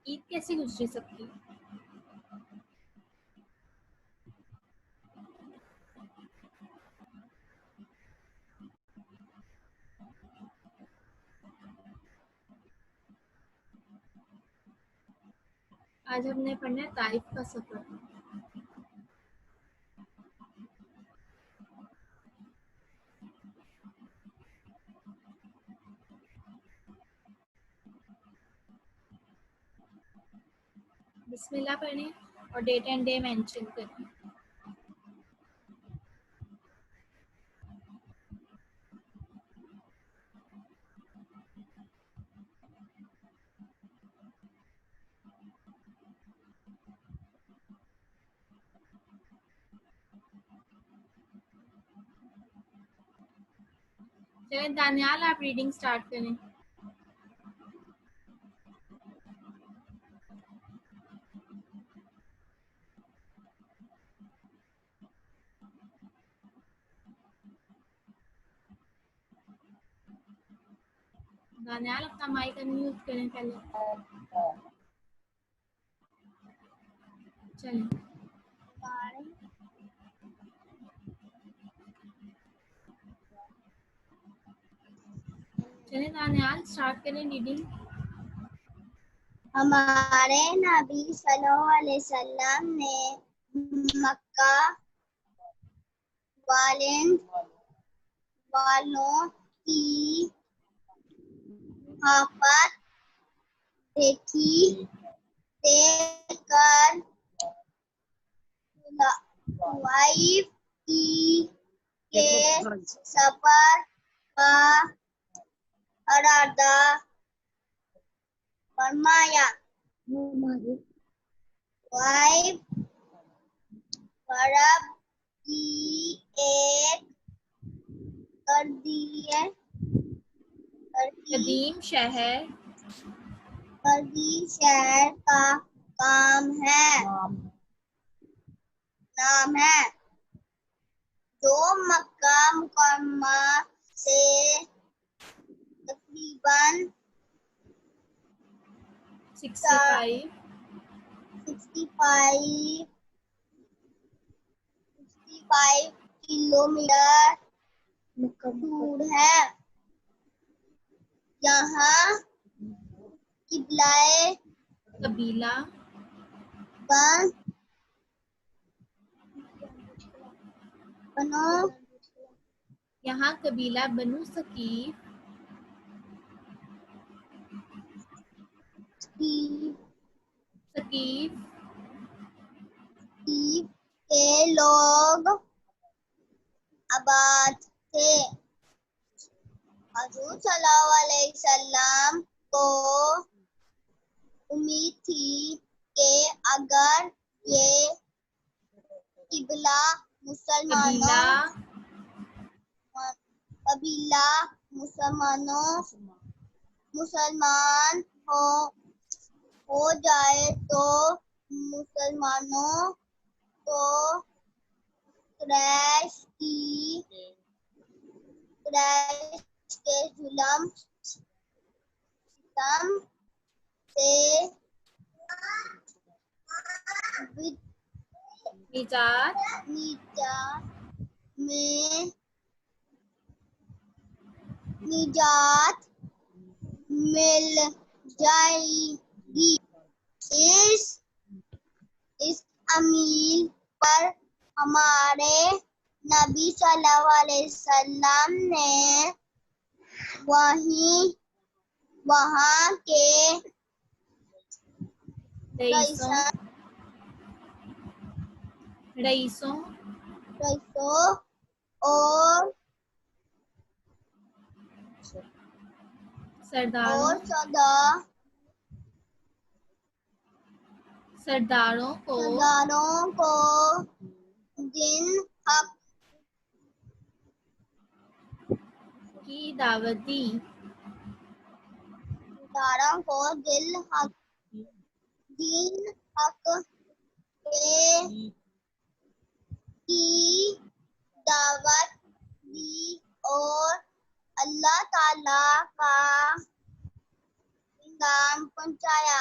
عید کیسی گزری سب کی؟ آج ہم نے پڑھنا ہے طائف کا سفر۔ بسم اللہ پڑھیں اور ڈیٹ اینڈ ڈے مینشن کریں۔ چلیں دانیال آپ ریڈنگ سٹارٹ کریں۔ دانیال اپنا مائک انمیوٹ کریں پہلے۔ چلیں دانیال سٹارٹ کریں ریڈنگ۔ ہمارے نبی صلی اللہ علیہ وسلم نے مکہ والوں کی محبت دیکھ کر طائف کے سفر کا ارادہ فرمایا۔ طائف عرب کی ایک قدیم شہر کا نام ہے جو مکہ مکرمہ سے تقریباً 65 کلومیٹر دور ہے۔ یہاں قبیلہ بنو ثقیف کے لوگ آباد تھے۔ حضور صلی اللہ علیہ وسلم کو امید تھی کہ اگر یہ قبیلہ مسلمان ہو جائے تو مسلمانوں کو قریش کے ظلم ستم سے نجات مل جائے گی۔ اس امید پر ہمارے نبی صلی اللہ علیہ وسلم نے وہاں کے رئیسوں اور سرداروں کو دین حق کی دعوت دی۔ اور اللہ تعالی کا پیغام پہنچایا۔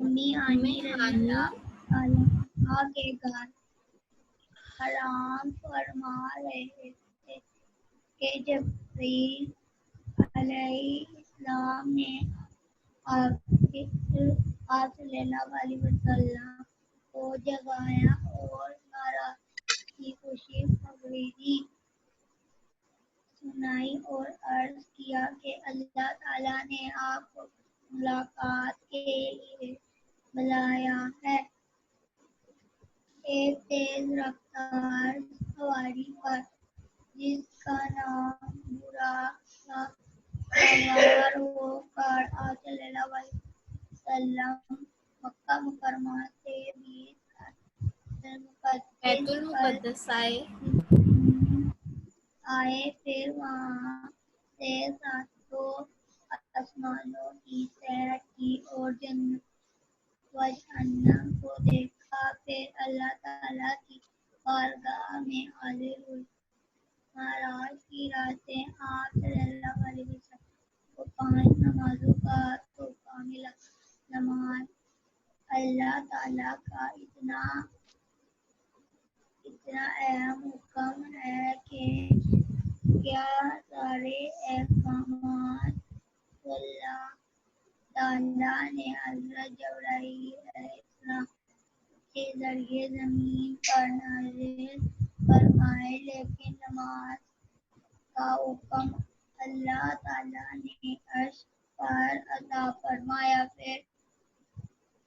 امی ہانی رضی اللہ عنہا کے گھر حرام فرما رہے تھے کہ جبرائیل علیہ السلام نے آپ صلی اللہ علیہ وسلم کو جگایا اور ناراض کی خوشخبری سنائی اور عرض کیا کہ اللہ تعالیٰ نے آپ کو ملاقات کے لیے بلایا ہے۔ ایک تیز رفتار سواری پر جس کا نام براق تھا سوار ہو کر آپ صلی اللہ علیہ وسلم مکہ مکرمہ سے بیت المقدس آئے، پھر وہاں سے ساتوں آسمانوں کی سیر کی اور جنت و جہنم کو دیکھا، پھر اللہ تعالیٰ کی بارگاہ میں حاضر ہوئی۔ معراج کی راتیں آپ صلی اللہ علیہ وسلم کو 5 نمازوں کا تحفہ ملا۔ نماز اللہ تعالیٰ کا اتنا اہم حکم ہے کہ کیا سارے احکامات کو اللہ تعالیٰ نے حضرت جبرائیل علیہ السلام کے ذریعے زمین پر نازل فرمائے، لیکن نماز کا حکم اللہ تعالیٰ نے عرش پر عطا فرمایا۔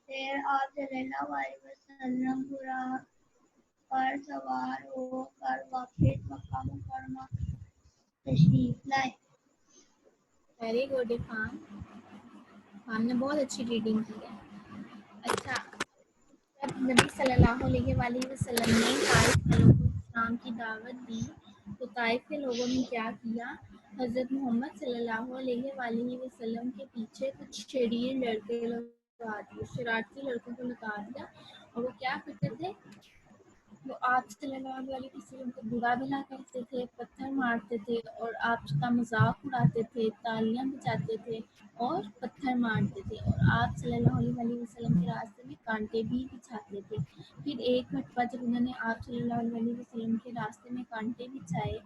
پھر آپ صلی اللہ علیہ وسلم براق پر سوار ہو کر واپس مکہ مکرمہ تشریف لائے۔ ویری گڈ عرفان، ہم نے بہت اچھی ریڈنگ کی ہے۔ اچھا، جب نبی صلی اللہ علیہ وآلہ وسلم نے طائف والوں کو اسلام کی دعوت دی تو طائف کے لوگوں نے کیا کیا؟ حضرت محمد صلی اللہ علیہ وآلہ وسلم کے پیچھے کچھ شریر لڑکے لگا دیے، شرارتی لڑکوں کو لگا دیا، اور وہ کیا کرتے تھے؟ وہ آپ صلی اللہ علیہ وسلم کو برا بھلا کہتے تھے، پتھر مارتے تھے اور آپ کا مذاق اڑاتے تھے، تالیاں بجاتے تھے اور پتھر مارتے تھے، اور آپ صلی اللہ علیہ وسلم کے راستے میں کانٹے بھی بچھاتے تھے۔ پھر ایک مرتبہ جب انہوں نے آپ صلی اللہ علیہ وسلم کے راستے میں کانٹے بچھائے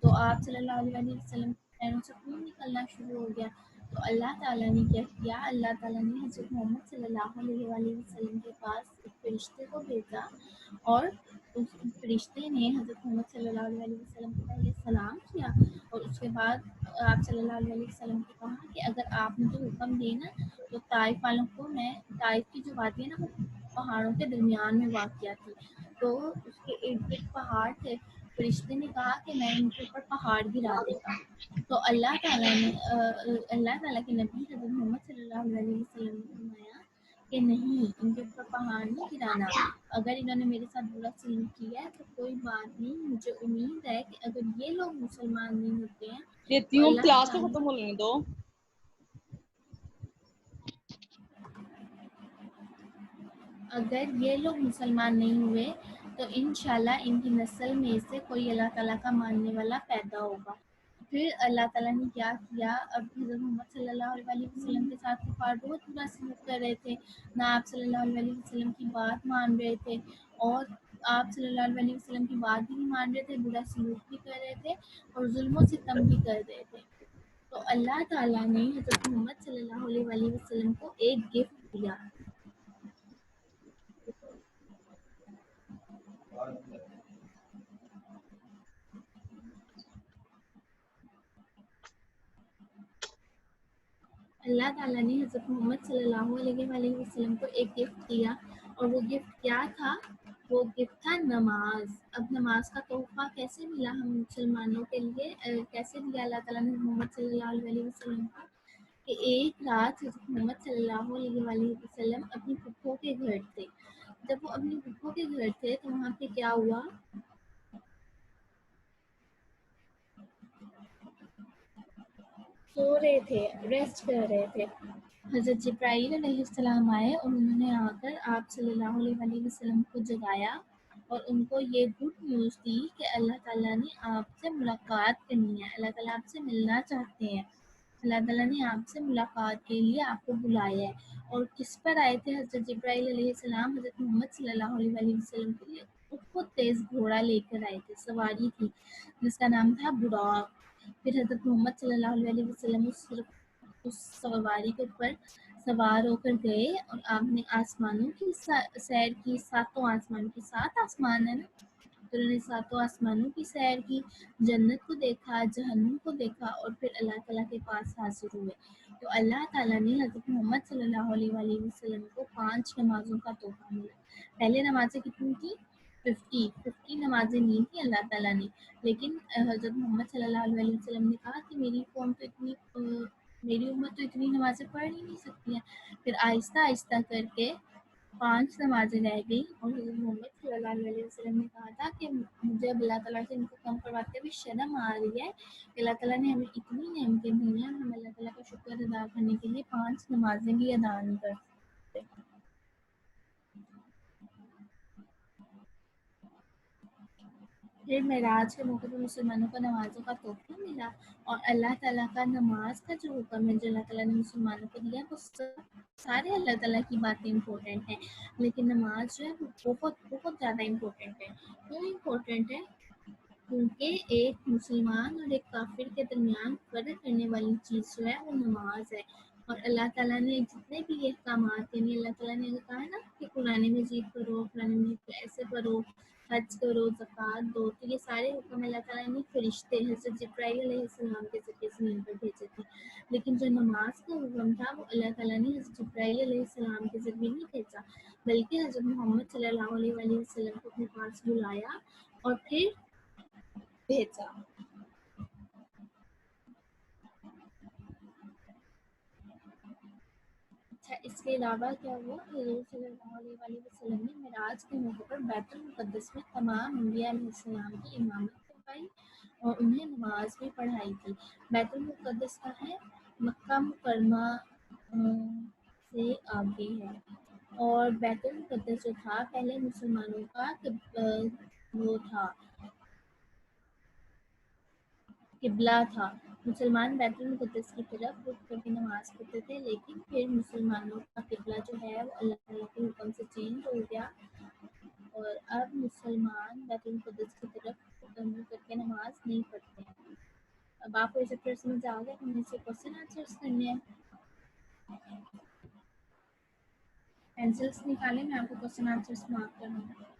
تو آپ صلی اللہ علیہ وسلم کے پیروں سے خون نکلنا شروع ہو گیا۔ تو اللہ تعالیٰ نے کیا کیا؟ اللہ تعالیٰ نے حضرت محمد صلی اللہ علیہ وآلہ وسلم کے پاس ایک فرشتے کو بھیجا، اور اس فرشتے نے حضرت محمد صلی اللہ علیہ وسلم کو پہلے سلام کیا، اور اس کے بعد آپ صلی اللہ علیہ وسلم کو کہا کہ اگر آپ مجھے حکم دیں نا تو طائف والوں کو، میں طائف کی جو وادی ہے نا وہ پہاڑوں کے درمیان میں واقع تھی، تو اس کے ارد گرد پہاڑ تھے، فرشتے نے کہا کہ میں ان کے اوپر پہاڑ گرا دے گا۔ تو اللہ تعالیٰ کے نبی حضرت محمد صلی اللہ علیہ وسلم نے فرمایا کہ نہیں، ان کے اوپر پہاڑ نہیں گرانا، اگر انہوں نے میرے ساتھ برا سلوک کیا ہے تو کوئی بات نہیں، مجھے امید ہے کہ اگر یہ لوگ مسلمان نہیں ہوتے ہیں دیتی تو ہوں، اللہ کلاس تو تعالیٰ، ختم ہونے دو۔ اگر یہ لوگ مسلمان نہیں ہوئے تو انشاءاللہ ان کی نسل میں سے کوئی اللہ تعالیٰ کا ماننے والا پیدا ہوگا۔ پھر اللہ تعالیٰ نے کیا کیا؟ اب حضرت محمد صلی اللہ علیہ وسلم کے ساتھ کفار بہت برا سلوک کر رہے تھے، نہ آپ صلی اللہ علیہ وسلم کی بات مان رہے تھے، اور آپ صلی اللہ علیہ وسلم کی بات بھی نہیں مان رہے تھے، برا سلوک بھی کر رہے تھے اور ظلم و ستم بھی کر رہے تھے۔ تو اللہ تعالیٰ نے حضرت محمد صلی اللہ علیہ وسلم کو ایک گفٹ دیا۔ اللہ تعالیٰ نے حضرت محمد صلی اللہ علیہ وآلہ وسلم کو ایک گفٹ دیا، اور وہ گفٹ کیا تھا؟ وہ گفٹ تھا نماز۔ اب نماز کا تحفہ کیسے ملا ہم مسلمانوں کے لیے؟ کیسے دیا اللہ تعالیٰ نے محمد صلی اللہ علیہ وسلم کو؟ کہ ایک رات حضرت محمد صلی اللہ علیہ وآلہ وسلم اپنی پھپھو کے گھر تھے۔ جب وہ اپنی پھپھو کے گھر تھے تو وہاں پہ کیا ہوا؟ سو رہے تھے، ریسٹ کر رہے تھے۔ حضرت جبرائیل علیہ السلام آئے اور انہوں نے آ کر آپ صلی اللہ علیہ وسلم کو جگایا اور ان کو یہ گڈ نیوز دی کہ اللہ تعالیٰ نے آپ سے ملاقات کرنی ہے، اللہ تعالیٰ آپ سے ملنا چاہتے ہیں۔ اللہ تعالیٰ نے آپ سے ملاقات کے لیے آپ کو بلایا ہے. اور کس پر آئے تھے؟ حضرت جبرائیل علیہ السلام حضرت محمد صلی اللہ علیہ وسلم کے لیے بہت تیز گھوڑا لے کر آئے تھے. سواری تھی جس کا نام تھا براق. پھر حضرت محمد صلی اللہ علیہ وسلم اس سواری کے اوپر سوار ہو کر گئے اور آپ نے آسمانوں کی سیر کی. ساتوں آسمان کی 7 آسمان ہے نا، تو انہوں نے ساتوں آسمانوں کی سیر کی، جنت کو دیکھا، جہنم کو دیکھا اور پھر اللہ تعالیٰ کے پاس حاضر ہوئے. تو اللہ تعالیٰ نے حضرت محمد صلی اللہ علیہ وسلم کو 5 نمازوں کا تحفہ ملا. پہلے نمازیں کتنی تھی؟ 50 نمازیں لی تھی اللہ تعالیٰ نے. لیکن حضرت محمد صلی اللہ علیہ وسلم نے کہا کہ میری قوم تو میری امت تو اتنی نمازیں پڑھ ہی نہیں سکتی ہیں. پھر آہستہ آہستہ کر کے 5 نمازیں رہ گئی اور حضرت محمد صلی اللہ علیہ وسلم نے کہا تھا کہ مجھے اب اللہ تعالیٰ سے ان کو کم کرواتے ہوئے شرم آ رہی ہے کہ اللہ تعالیٰ نے ہمیں اتنی نعمتیں دی ہیں، ہم اللہ تعالیٰ کا شکر ادا کرنے کے لیے 5 نمازیں بھی ادا نہیں کر سکتے. پھر معراج کے موقع پر مسلمانوں کو نمازوں کا تحفہ ملا اور اللہ تعالیٰ کا نماز کا جو حکم ہے جو اللہ تعالیٰ نے مسلمانوں کو دیا وہ سارے اللہ تعالیٰ کی باتیں امپورٹنٹ ہیں، لیکن نماز جو ہے وہ بہت بہت زیادہ امپورٹنٹ ہے. کیوں امپورٹنٹ ہے؟ کیونکہ ایک مسلمان اور ایک کافر کے درمیان فرق کرنے والی چیز جو ہے وہ نماز ہے. اور اللہ تعالیٰ نے جتنے بھی یہ احکامات، یعنی اللہ تعالیٰ نے کہا ہے نا کہ قرآن مجید پڑھو، قرآن مجید کو ایسے پڑھو، حج کرو، زکوٰۃ دو، تو یہ سارے حکم اللہ تعالیٰ نے فرشتے حضرت جبرائیل علیہ السلام کے ذریعے زمین پر بھیجے تھے. لیکن جو نماز کا حکم تھا وہ اللہ تعالیٰ نے حضرت جبرائیل علیہ السلام کے ذریعے نہیں بھیجا، بلکہ حضرت محمد صلی اللہ علیہ وسلم کو اپنے پاس بلایا اور پھر بھیجا. اچھا، اس کے علاوہ کیا ہوا؟ حضور صلی اللہ علیہ وسلم نے معراج کے موقع پر بیت المقدس میں تمام انبیاء علیہ السلام کی امامت کروائی اور انہیں نماز بھی پڑھائی تھی. بیت المقدس کا ہے مکہ مکرمہ سے آگے ہے. اور بیت المقدس جو تھا پہلے مسلمانوں کا وہ تھا قبلہ تھا. مسلمان بیت المقدس کی طرف رخ کر کے نماز پڑھتے تھے، لیکن پھر مسلمانوں کا قبلہ جو ہے وہ اللہ تعالیٰ کے حکم سے چینج ہو گیا اور اب مسلمان بیت المقدس کی طرف رخ کر کے نماز نہیں پڑھتے ہیں. اب آپ کو یہ چیپٹر سمجھ آ گیا؟ ہم اسے کوشچن آنسرس کرنے ہیں. پینسلس نکالیں، میں آپ کو کوشچن آنسرس مارک کروں گا.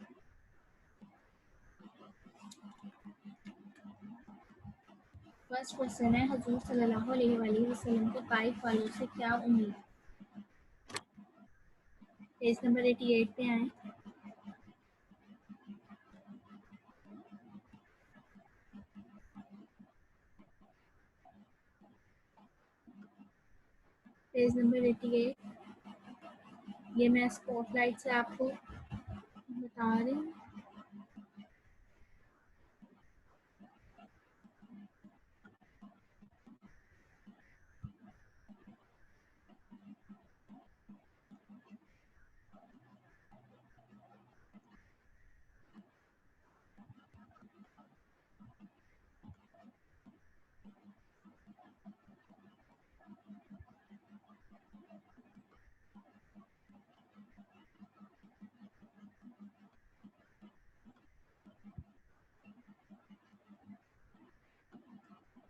فرسٹ کوشچن ہے، حضور صلی اللہ علیہ وسلم کو طائف والوں سے کیا امید؟ پیج نمبر 88 پہ آئیں. Page number 88. یہ میں اسپاٹ لائٹ سے آپ کو بتا رہی ہوں.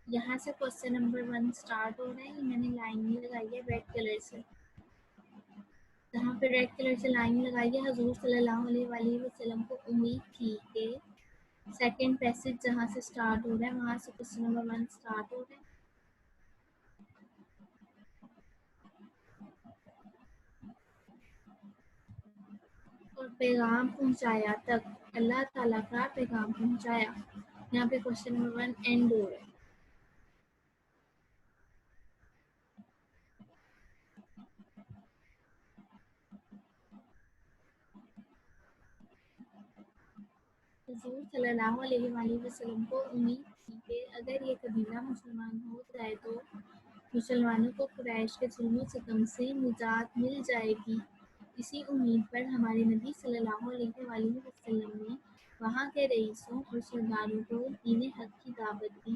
یہاں سے کوشچن نمبر 1 اسٹارٹ ہو رہا ہے. میں نے لائن لگائی ہے ریڈ کلر سے. جہاں پہ ریڈ کلر سے لائن لگائی ہے، حضور صلی اللہ علیہ وسلم کو امید تھی کہ سیکنڈ پیسج جہاں سے اسٹارٹ ہو رہا ہے وہاں سے کوشچن نمبر 1 اسٹارٹ ہو رہا ہے. اور پیغام پہنچایا تک، اللہ تعالیٰ کا پیغام پہنچایا. یہاں پہ کوشچن نمبر 1 اینڈ ہو رہا ہے. حضور صلی اللہ علیہ وسلم کو امید تھی کہ اگر یہ قبیلہ مسلمان ہو جائے تو مسلمانوں کو قریش کے ظلم و ستم سے نجات مل جائے گی. اسی امید پر ہمارے نبی صلی اللہ علیہ وسلم نے وہاں کے رئیسوں اور سرداروں کو دین حق کی دعوت دی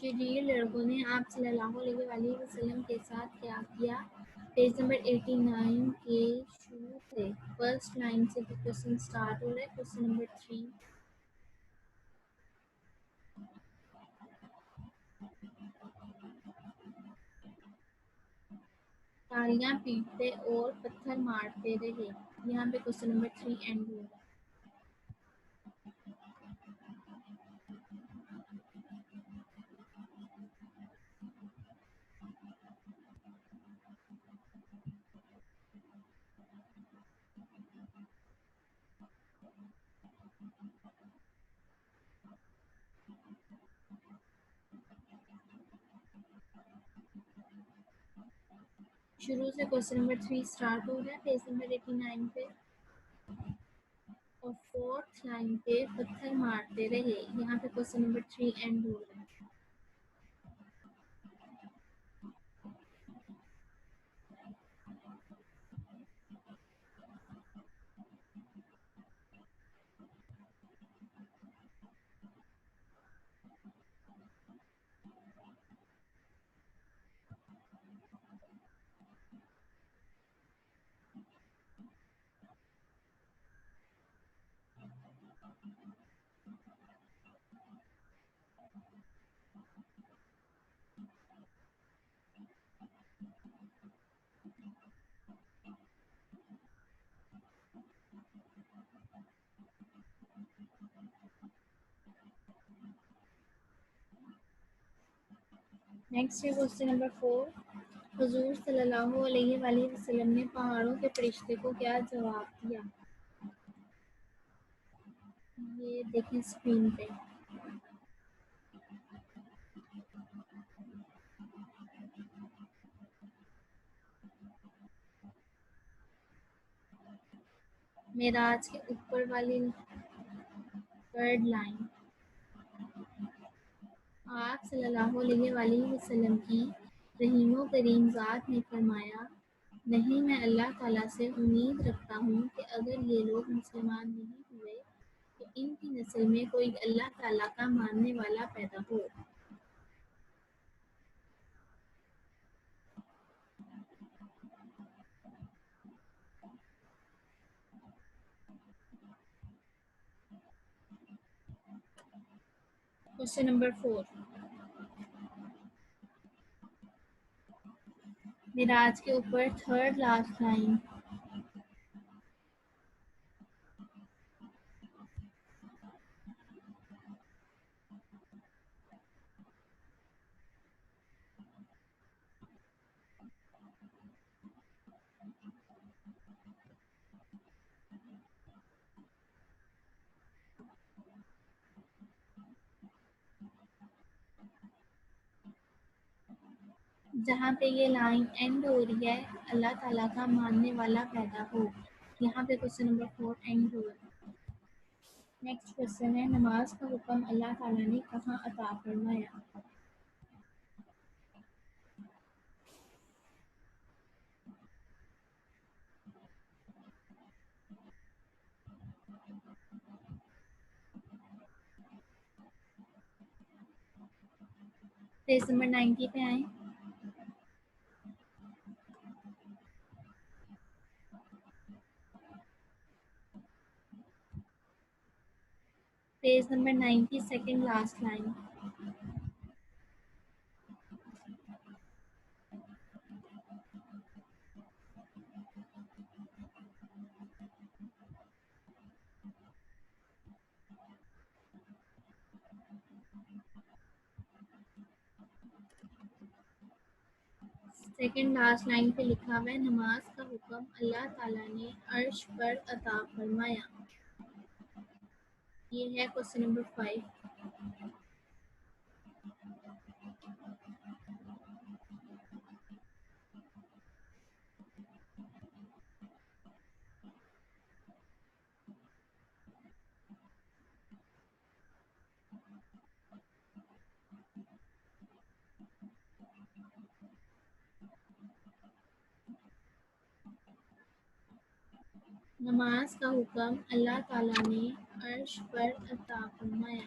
شریر لڑکوں نے آپ صلی اللہ علیہ وسلم کے ساتھ کیا کیا؟ پیج نمبر 89 کے شروع سے فرسٹ لائن سے کوشچن سٹارٹ ہو رہا ہے. Question number 3. تالیاں پیٹتے اور پتھر مارتے رہے. یہاں پہ کوشچن نمبر 3 اینڈ ہو رہا ہے. شروع سے کوشچن نمبر 3 سٹارٹ ہو رہا ہے پیج نمبر 89 پہ اور فورتھ لائن پہ پتھر مارتے رہے. یہاں پہ کوشچن نمبر 3 اینڈ ہو رہا ہے. نیکسٹ ہے کوشچن نمبر 4. حضور صلی اللہ علیہ وآلہ وسلم نے پہاڑوں کے فرشتے کو کیا جواب دیا؟ یہ دیکھیں اسکرین پہ. معراج کے اوپر والی تھرڈ لائن. آپ صلی اللہ علیہ وآلہ وسلم کی رحیم و کریم ذات نے فرمایا، نہیں، میں اللہ تعالیٰ سے امید رکھتا ہوں کہ اگر یہ لوگ مسلمان نہیں ہوئے تو ان کی نسل میں کوئی اللہ تعالیٰ کا ماننے والا پیدا ہو. Question number 4. معراج کے اوپر تھرڈ لاسٹ لائن. جہاں پہ یہ لائن اینڈ ہو رہی ہے اللہ تعالیٰ کا ماننے والا پیدا ہو. یہاں پہ کوشچن نمبر 4 اینڈ ہو رہا ہے. نیکسٹ کوشچن ہے، نماز کا حکم اللہ تعالیٰ نے کہاں عطا فرمایا؟ پیج نمبر 90 پہ آئیں. Page number 90 second last line. Second last line پہ لکھا ہوا ہے نماز کا حکم اللہ تعالیٰ نے عرش پر عطا فرمایا. یہ ہے کوشچن نمبر 5. نماز کا حکم اللہ تعالیٰ نے عرش پر عطا فرمایا.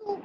2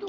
2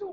2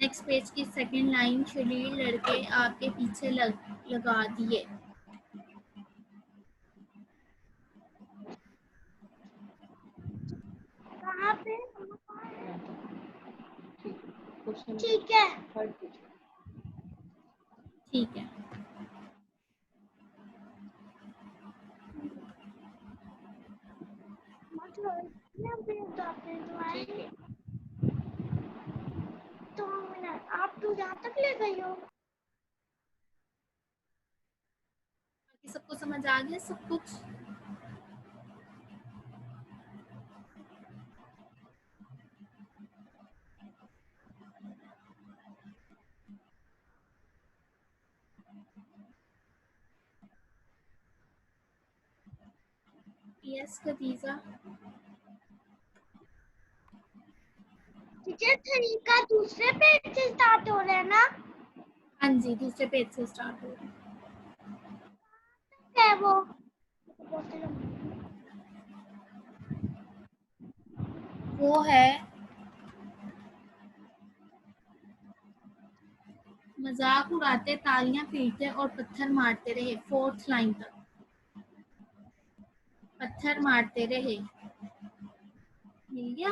نیکسٹ پیج کی سیکنڈ لائن، شریر لڑکے آپ کے پیچھے لگا دیے. کہاں پہ؟ ٹھیک ہے ٹھیک ہے. تو آپ تو جہاں تک لے گئی ہو. باقی سب کو سمجھ آ گیا سب کچھ؟ یس خدیجہ. ٹیچر طریقہ دوسرے پیج سے اسٹارٹ ہو رہا ہے نا؟ ہاں جی، دوسرے پیج سے اسٹارٹ ہو رہا ہے وہ وہ ہے مذاق اڑاتے، تالیاں پیٹتے اور پتھر مارتے رہے. 4th لائن تک پتھر مارتے رہے. مل گیا؟